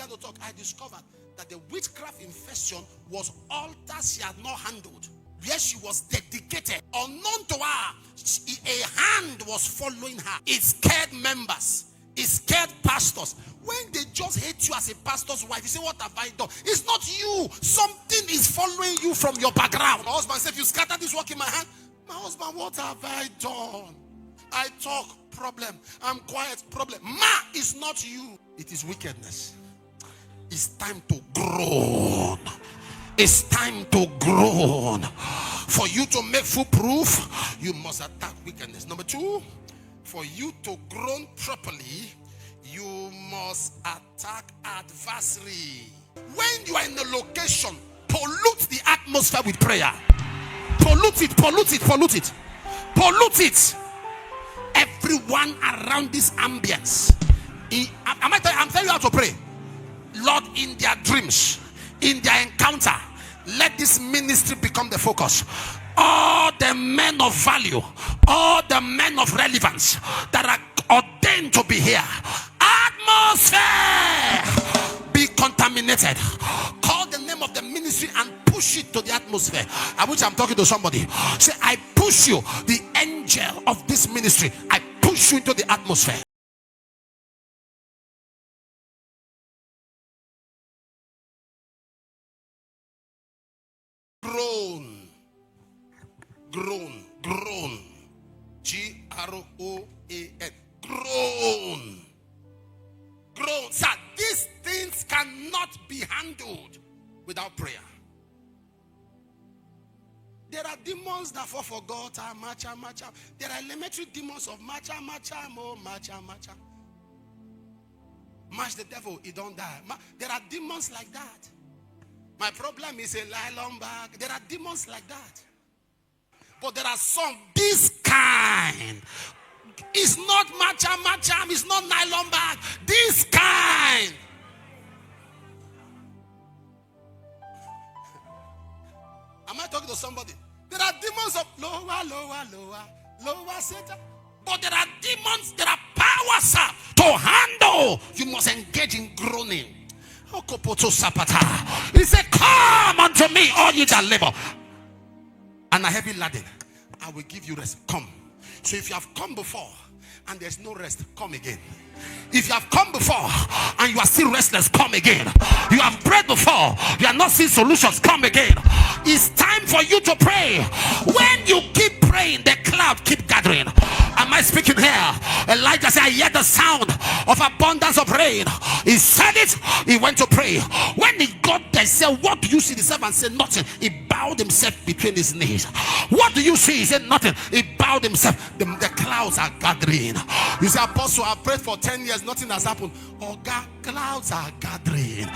began to talk, I discovered that the witchcraft infection was altars she had not handled, where she was dedicated. Unknown to her, a hand was following her. It scared members. It scared pastors. When they just hate you as a pastor's wife, you say, what have I done? It's not you. Something is following you from your background. My husband said, if you scatter this work in my hand, my husband, what have I done? I talk, problem. I'm quiet, problem. It's not you. It is wickedness. It's time to groan. It's time to groan. For you to make foolproof, you must attack wickedness. Number two, for you to groan properly, you must attack adversary. When you are in a location, pollute the atmosphere with prayer. Pollute it, pollute it, pollute it. Pollute it. Everyone around this ambience. I'm telling you how to pray. Lord, in their dreams, in their encounter, let this ministry become the focus. All the men of value, all the men of relevance that are ordained to be here, atmosphere be contaminated. Call the name of the ministry and push it to the atmosphere. I wish I'm talking to somebody. Say, I push you, the angel of this ministry, I push you into the atmosphere. Groan, groan, groan. G-R-O-A-N. Groan. Groan. Sir, these things cannot be handled without prayer. There are demons that fall for God. Macha, macha. There are elementary demons of macha, macha, mo, macha, macha. Match the devil, he don't die. There are demons like that. My problem is a nylon bag. There are demons like that. But there are some, this kind. It's not macha, macha. It's not nylon bag. This kind. Am I talking to somebody? There are demons of lower Satan. But there are demons, there are powers to handle. You must engage in groaning. He said, come unto me, all you that labor and are heavy laden, I will give you rest. Come. So if you have come before and there's no rest, come again. If you have come before and you are still restless, come again. You have prayed before, you are not seeing solutions, come again. It's time for you to pray. When you keep praying, the cloud keep gathering. Am I speaking here? Elijah said, I hear the sound of abundance of rain. He said it, he went to pray. When he got there, he said, what do you see? The servant said, nothing. He bowed himself between his knees. What do you see? He said, nothing. He bowed himself. The clouds are gathering. You say, Apostle, I prayed for 10 years, nothing has happened. Oh God, clouds are gathering.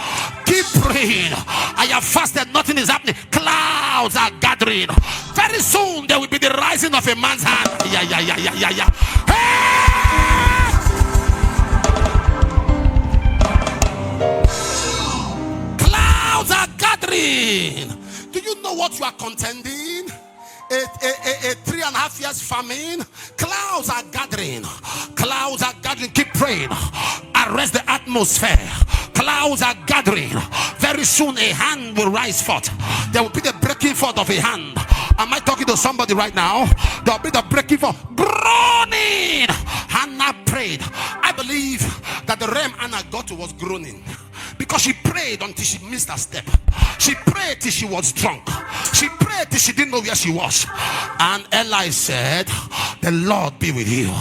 Keep praying. I have fasted, nothing is happening. Clouds are gathering. Very soon there will be the rising of a man's hand. Yeah. Hey! Clouds are gathering. Do you know what you are contending? A 3.5 years famine. Clouds are gathering. Clouds are gathering. Keep praying. Arrest the atmosphere. Clouds are gathering. Very soon a hand will rise forth. There will be the breaking forth of a hand. Am I talking to somebody right now? There will be the breaking forth. Groaning. Hannah prayed. I believe that the realm Hannah got to was groaning, because she prayed until she missed her step. She prayed till she was drunk. She prayed till she didn't know where she was. And Eli said, the Lord be with you,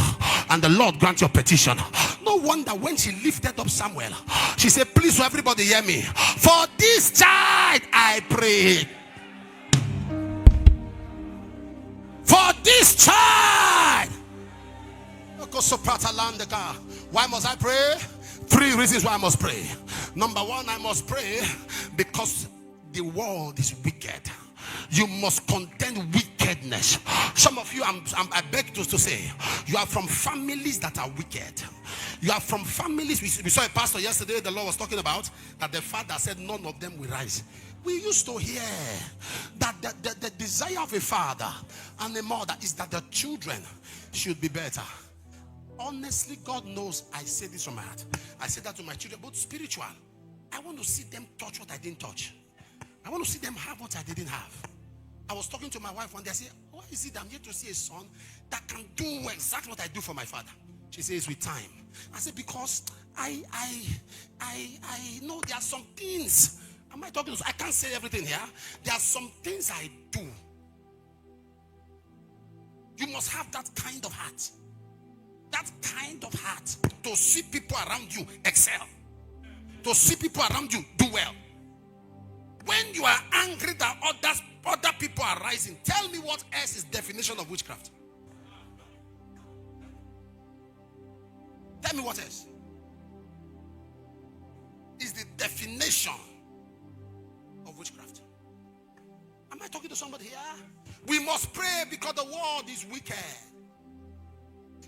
and the Lord grant your petition. No wonder when she lifted up Samuel, she said, please, so everybody hear me. For this child I prayed. For this child. Why must I pray? 3 reasons why I must pray. Number 1, I must pray because the world is wicked. You must contend wickedness. Some of you, I beg to say, you are from families that are wicked. You are from families. We saw a pastor yesterday, the Lord was talking about that the father said none of them will rise. We used to hear that the desire of a father and a mother is that the children should be better. Honestly, God knows I say this from my heart. I say that to my children, both spiritual I want to see them touch what I didn't touch. I want to see them have what I didn't have. I was talking to my wife one day. I said, why is it I'm yet to see a son that can do exactly what I do for my father? She says, with time. I said, because I know there are some things. Am I talking to? I can't say everything here. There are some things I do. You must have that kind of heart. That kind of heart to see people around you excel. To see people around you do well. When you are angry that other people are rising, tell me what else is definition of witchcraft. Tell me what else is the definition of witchcraft. Am I talking to somebody here? We must pray because the world is wicked.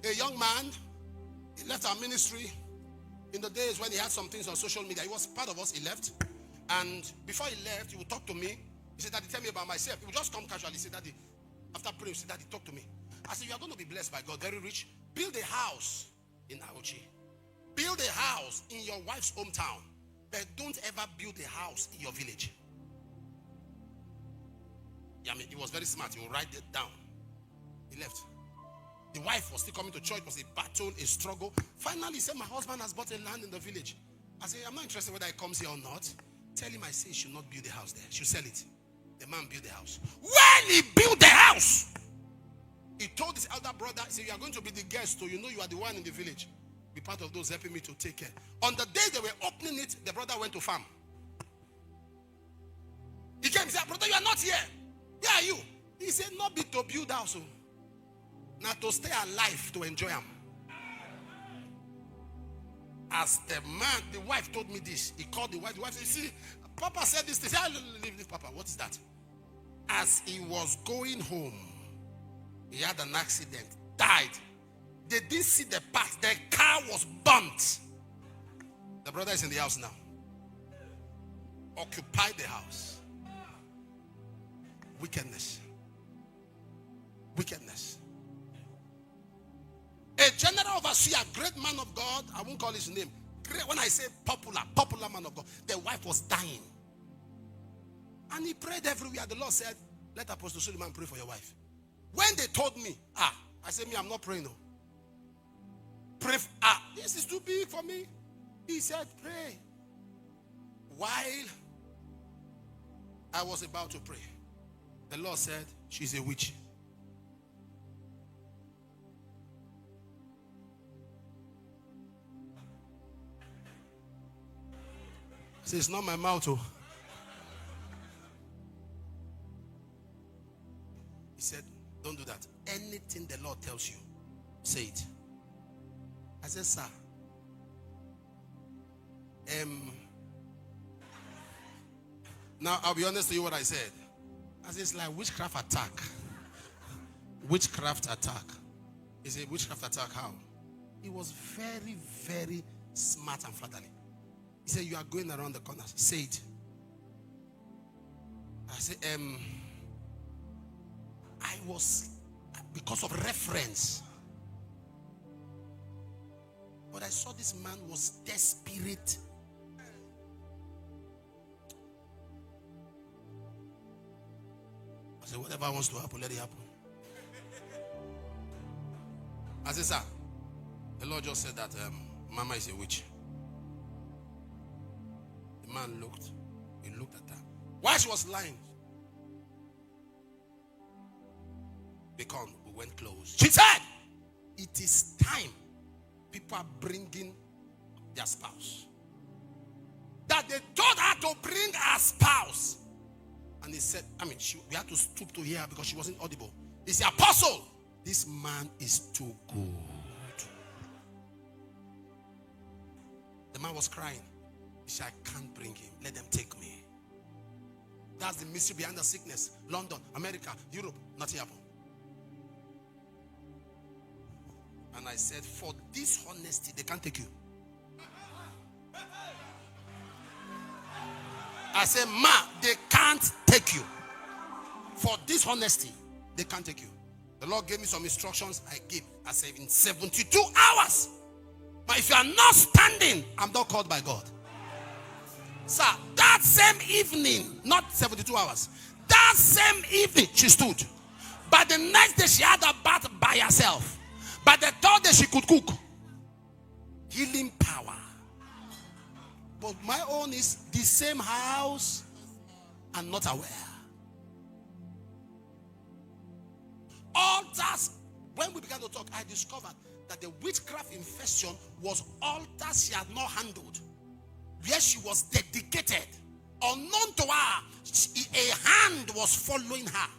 A young man, he left our ministry in the days when he had some things on social media. He was part of us, he left. And before he left, he would talk to me. He said, Daddy, tell me about myself. He would just come casually. He said, Daddy, after praying, he said, Daddy, talk to me. I said, you are going to be blessed by God, very rich. Build a house in Aochi. Build a house in your wife's hometown. But don't ever build a house in your village. Yeah, I mean, he was very smart. He would write it down. He left. The wife was still coming to church. It was a battle, a struggle. Finally, he said, my husband has bought a land in the village. I said, I'm not interested whether he comes here or not. Tell him I say he should not build the house there. He should sell it. The man built the house. When he built the house, he told his elder brother, he said, you are going to be the guest, so you know you are the one in the village. Be part of those helping me to take care. On the day they were opening it, the brother went to farm. He came and said, brother, you are not here. Where are you? He said, not be to build house. Not to stay alive to enjoy him. As the man, the wife told me this. He called the wife. The wife said, see, Papa said this. He said, leave this, Papa. What is that? As he was going home, he had an accident, died. They didn't see the part. The car was burnt. The brother is in the house now. Occupy the house. Wickedness. Wickedness. A general overseer, great man of God, I won't call his name. Great, when I say popular man of God, the wife was dying. And he prayed everywhere. The Lord said, let Apostle Suleman pray for your wife. When they told me, I said, I'm not praying. No. Pray, this is too big for me. He said, pray. While I was about to pray, the Lord said, she's a witch. Say, it's not my mouth. Oh. He said, don't do that. Anything the Lord tells you, say it. I said, sir, now I'll be honest to you what I said. I said, it's like witchcraft attack. Witchcraft attack. He said, witchcraft attack, how? He was very, very smart and fatherly. He said, you are going around the corner. Say it. I said, I was, because of reference. But I saw this man was desperate. I said, whatever wants to happen, let it happen. I said, sir, the Lord just said that Mama is a witch. The man looked. He looked at her. While she was lying, because we went close. She said, it is time people are bringing their spouse. That they told her to bring her spouse. And he said, we had to stoop to hear because she wasn't audible. He said, Apostle, this man is too good. The man was crying. He said, I can't bring him. Let them take me. That's the mystery behind the sickness. London, America, Europe, nothing happened. And I said, for this honesty, they can't take you. I said, ma, they can't take you. For this honesty, they can't take you. The Lord gave me some instructions. I said, in 72 hours. But if you are not standing, I'm not called by God. Sir, that same evening, not 72 hours, that same evening she stood. But the next day she had a bath by herself. But the third day she could cook. Healing power. But my own is the same house and not aware. Altars, when we began to talk, I discovered that the witchcraft infection was altars she had not handled. Where she was dedicated. Unknown to her, a hand was following her.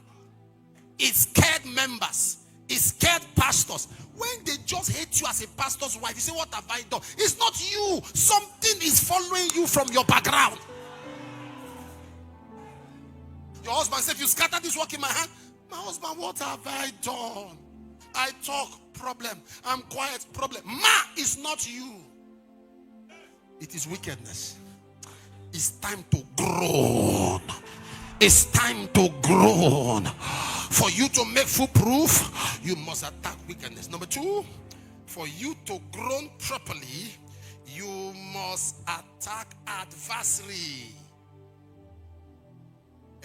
It scared members. It scared pastors. When they just hate you as a pastor's wife, you say, what have I done? It's not you. Something is following you from your background. Your husband said, if you scatter this work in my hand, my husband, what have I done? I talk, problem. I'm quiet, problem. Is not you. It is wickedness. It's time to groan. It's time to groan. For you to make foolproof, you must attack wickedness. Number 2, for you to groan properly, you must attack adversary.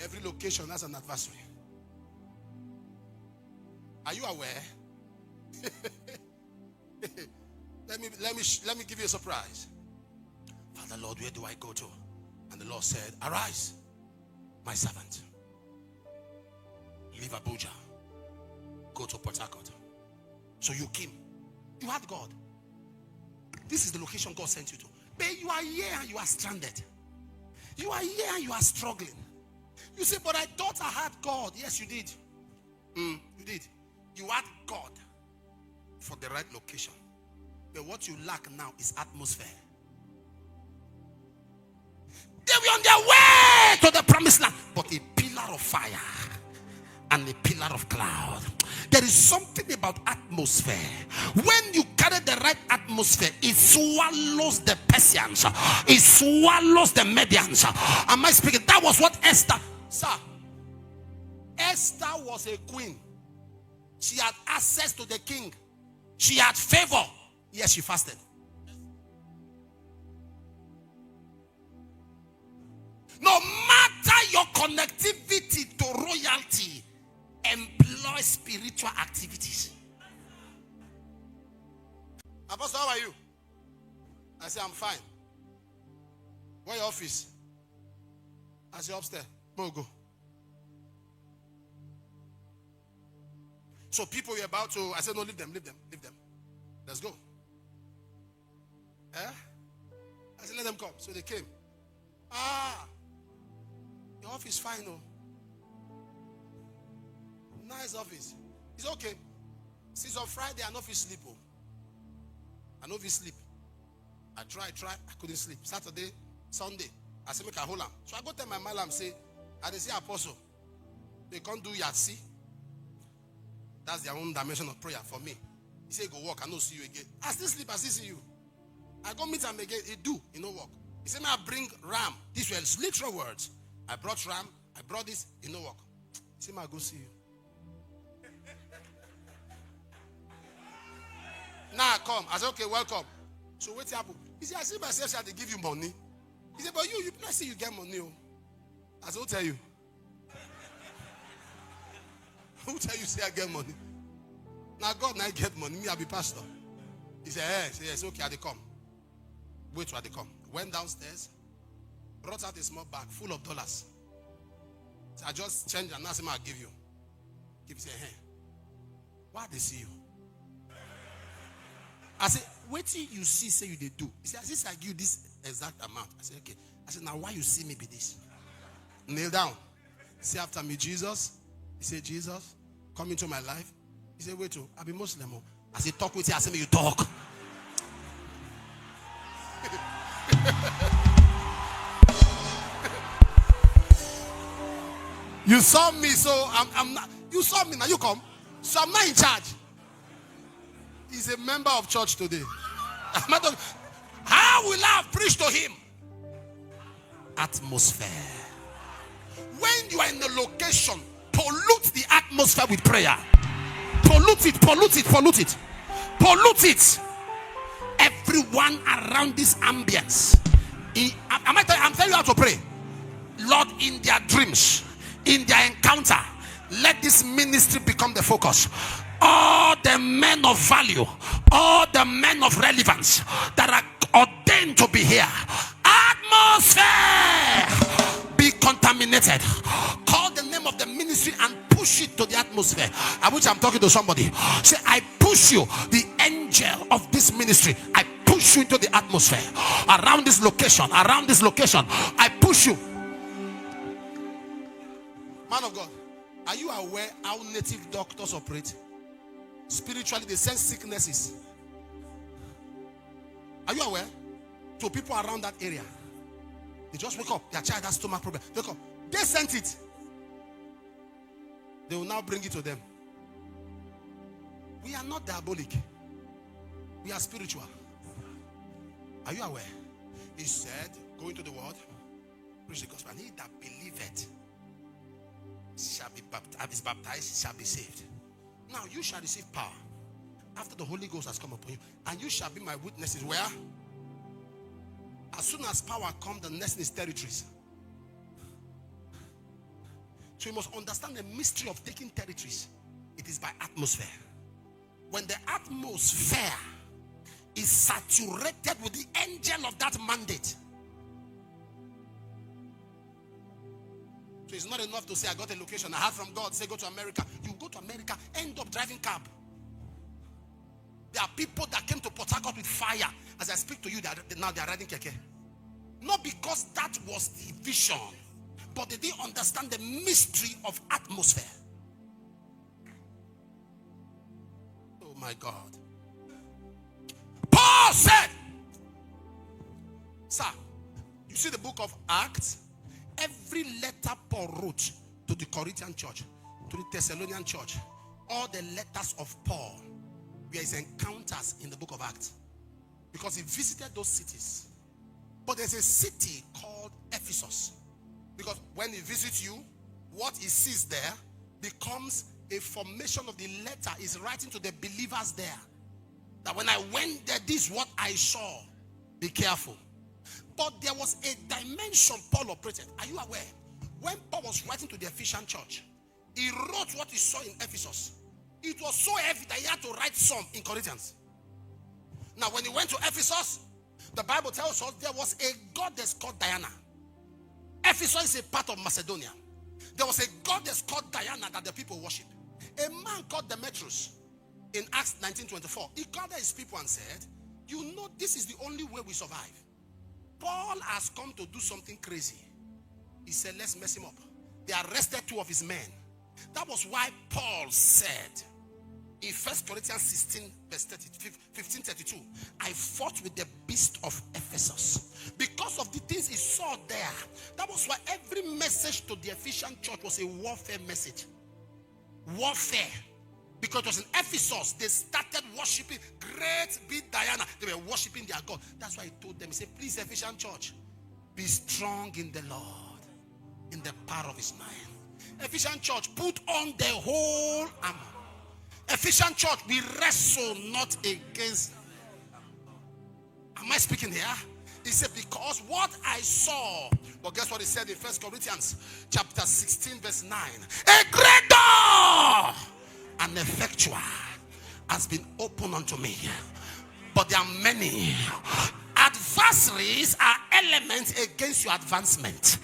Every location has an adversary. Are you aware? Let me give you a surprise. Father Lord, where do I go to? And the Lord said, arise, my servant. Leave Abuja. Go to Port Harcourt. So you came. You had God. This is the location God sent you to. But you are here and you are stranded. You are here and you are struggling. You say, but I thought I had God. Yes, you did. You did. You had God for the right location. But what you lack now is atmosphere. They were on their way to the promised land. But a pillar of fire and a pillar of cloud. There is something about atmosphere. When you carry the right atmosphere, it swallows the Persians. It swallows the Medians. Am I speaking? That was what Esther. Sir, Esther was a queen. She had access to the king. She had favor. Yes, she fasted. No matter your connectivity to royalty, employ spiritual activities. Apostle, how are you? I say, I'm fine. Where your office? I say, upstairs. Go. So people were about to, I said, no, leave them. Let's go. I said, let them come. So they came. Your office fine, no? Nice office. It's okay. Since on Friday, I know if you sleep. I know if you sleep. I try. I couldn't sleep. Saturday, Sunday, I said, make a hold on. So I go tell my malam, say, I didn't see apostle. They can't do yatsi. That's their own dimension of prayer for me. He said, go walk, I don't see you again. I still sleep, I still see you. I go meet him again, he do, he no walk. He said, may I bring ram. These were literal words. I brought ram, I brought this, he no walk. He said, may I go see you. Now I come. I said, okay, welcome. So what's happened? He said, I see myself, say, they give you money. He said, but you not see you get money. I said, who tell you? Who tell you say I get money? Now God now get money. Me, I be pastor. He said, yes, okay, I they come. Wait till they come. Went downstairs, brought out a small bag full of dollars. So I just changed and asked him, I'll give you. He said, hey, why they see you? I said, wait till you see, say you they do. He said, this I give you this exact amount. I said, okay. I said, now why you see me be this? Kneel down. Say after me, Jesus. He said, Jesus, come into my life. He said, wait till I be Muslim. I said, talk with you. I said, you talk. You saw me, so I'm not. You saw me, now you come. So I'm not in charge. He's a member of church today. How will I preach to him? Atmosphere. When you are in a location, pollute the atmosphere with prayer. Pollute it. Everyone around this ambience. I'm telling you how to pray. Lord, in their dreams, in their encounter, let this ministry become the focus. All the men of value, all the men of relevance that are ordained to be here, atmosphere be contaminated. Call the name of the ministry and push it to the atmosphere. I wish I'm talking to somebody. Say, I push you, the angel of this ministry. I push you into the atmosphere around this location. Around this location, I push you. Man of God, are you aware how native doctors operate? Spiritually, they sense sicknesses. Are you aware? To people around that area, they just wake up, their child has stomach problem. They come, they sent it. They will now bring it to them. We are not diabolic. We are spiritual. Are you aware? He said, go into the world, preach the gospel, and he that believeth shall be baptized, is baptized, shall be saved. Now you shall receive power after the Holy Ghost has come upon you, and you shall be my witnesses. Where? As soon as power comes, the next is territories. So you must understand the mystery of taking territories. It is by atmosphere. When the atmosphere is saturated with the angel of that mandate, so it's not enough to say, I got a location, I heard from God, say go to America. You go to America, end up driving cab. There are people that came to Port Harcourt with fire. As I speak to you, now they are riding keke. Not because that was the vision, but they didn't understand the mystery of atmosphere. Oh my God. Paul said, sir, you see the book of Acts? Every letter Paul wrote to the Corinthian church, to the Thessalonian church, all the letters of Paul, there is encounters in the book of Acts, because he visited those cities. But there's a city called Ephesus, because when he visits you, what he sees there becomes a formation of the letter he's writing to the believers there. That when I went there, this is what I saw. Be careful. But there was a dimension Paul operated. Are you aware? When Paul was writing to the Ephesian church, he wrote what he saw in Ephesus. It was so heavy that he had to write some in Corinthians. Now, when he went to Ephesus, the Bible tells us there was a goddess called Diana. Ephesus is a part of Macedonia. There was a goddess called Diana that the people worship. A man called Demetrius in Acts 19:24, he gathered his people and said, you know, this is the only way we survive. Paul has come to do something crazy. He said, let's mess him up. They arrested 2 of his men. That was why Paul said in 1 Corinthians 16 verse 15:32, I fought with the beast of Ephesus because of the things he saw there. That was why every message to the Ephesian church was a warfare message. Warfare. Because it was in Ephesus, they started worshiping great big Diana. They were worshiping their God. That's why he told them, he said, please, Ephesian church, be strong in the Lord, in the power of his might. Ephesian church, put on the whole armor. Ephesian church, we wrestle not against. Am I speaking here? He said, because what I saw. But guess what he said in 1 Corinthians chapter 16 verse 9? A great door and effectual has been opened unto me, but there are many. Adversaries are elements against your advancement.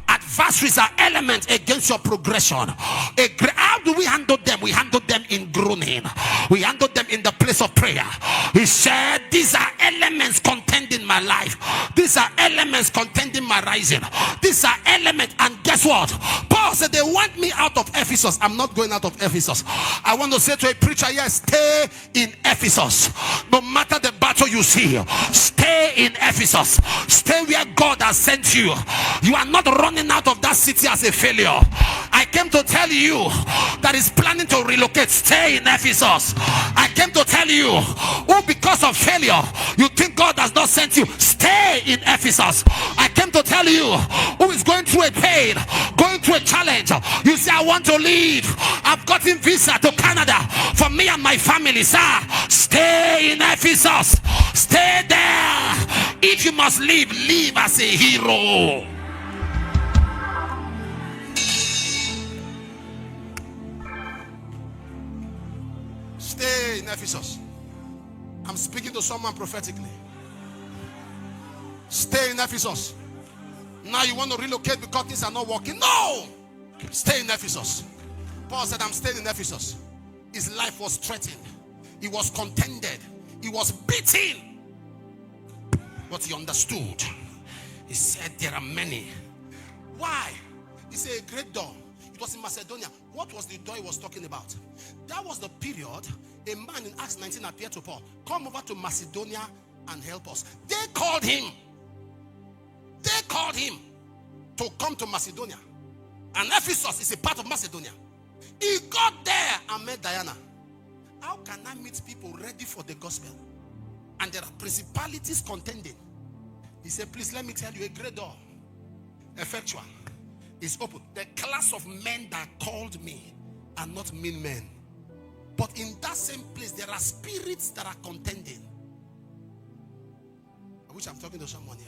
Adversaries are elements against your progression. How do we handle them? We handle them in groaning. We handle them in the place of prayer. He said, these are elements contending my life. These are elements contending my rising. These are elements, and guess what? Paul said, they want me out of Ephesus. I'm not going out of Ephesus. I want to say to a preacher, yes, stay in Ephesus. No matter the battle you see, stay in Ephesus. Stay where God has sent you. You are not running out of that city as a failure. I came to tell you that is planning to relocate. Stay in Ephesus. I came to tell you who, because of failure, you think God has not sent you. Stay in Ephesus. I came to tell you who is going through a pain, going through a challenge. You say, I want to leave. I've gotten visa to Canada for me and my family. Sir, stay in Ephesus. Stay there. If you must leave, leave as a hero. Ephesus. I'm speaking to someone prophetically. Stay in Ephesus. Now you want to relocate because things are not working. No! Stay in Ephesus. Paul said, I'm staying in Ephesus. His life was threatened. He was contended. He was beaten. But he understood. He said, there are many. Why? He said, a great door. It was in Macedonia. What was the door he was talking about? That was the period a man in Acts 19 appeared to Paul. Come over to Macedonia and help us. They called him. They called him to come to Macedonia. And Ephesus is a part of Macedonia. He got there and met Diana. How can I meet people ready for the gospel? And there are principalities contending. He said, please let me tell you, a great door, effectual, is open. The class of men that called me are not mean men. But in that same place, there are spirits that are contending. I wish I'm talking to someone here.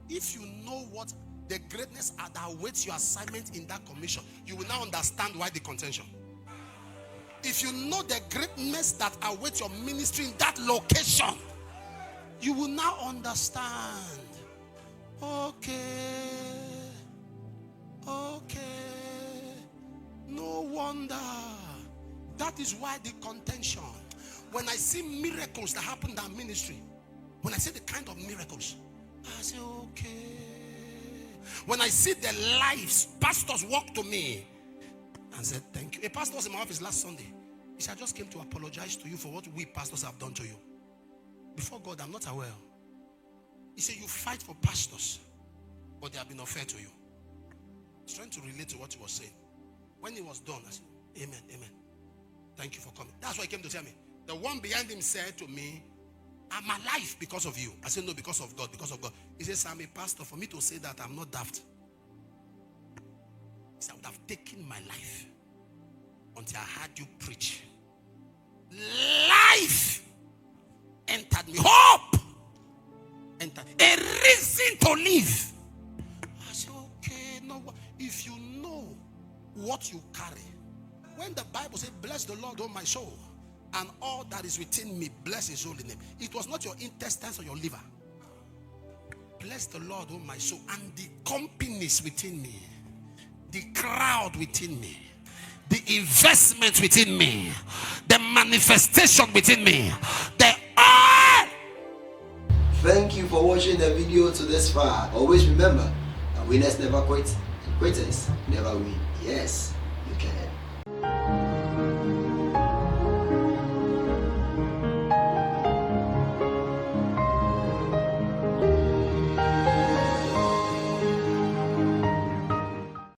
If you know what the greatness that awaits your assignment in that commission, you will now understand why the contention. If you know the greatness that awaits your ministry in that location, you will now understand. Okay. No wonder. That is why the contention. When I see miracles that happen in that ministry, when I see the kind of miracles, I say, okay. When I see the lives, pastors walk to me and said, thank you. A pastor was in my office last Sunday. He said, I just came to apologize to you for what we pastors have done to you. Before God, I'm not aware. He said, you fight for pastors, but they have been unfair to you. He's trying to relate to what he was saying. When he was done, I said, amen, amen. Thank you for coming. That's why he came to tell me. The one behind him said to me, I'm alive because of you. I said, no, because of God, because of God. He says, I'm a pastor. For me to say that, I'm not daft. He said, I would have taken my life until I heard you preach. Life entered me. Hope entered. A reason to live. I said, okay, no. If you know what you carry. When the Bible says, bless the Lord, oh my soul, and all that is within me, bless his holy name. It was not your intestines or your liver. Bless the Lord, oh my soul, and the companies within me, the crowd within me, the investment within me, the manifestation within me, the all. Thank you for watching the video to this far. Always remember that winners never quit and quitters never win. Yes.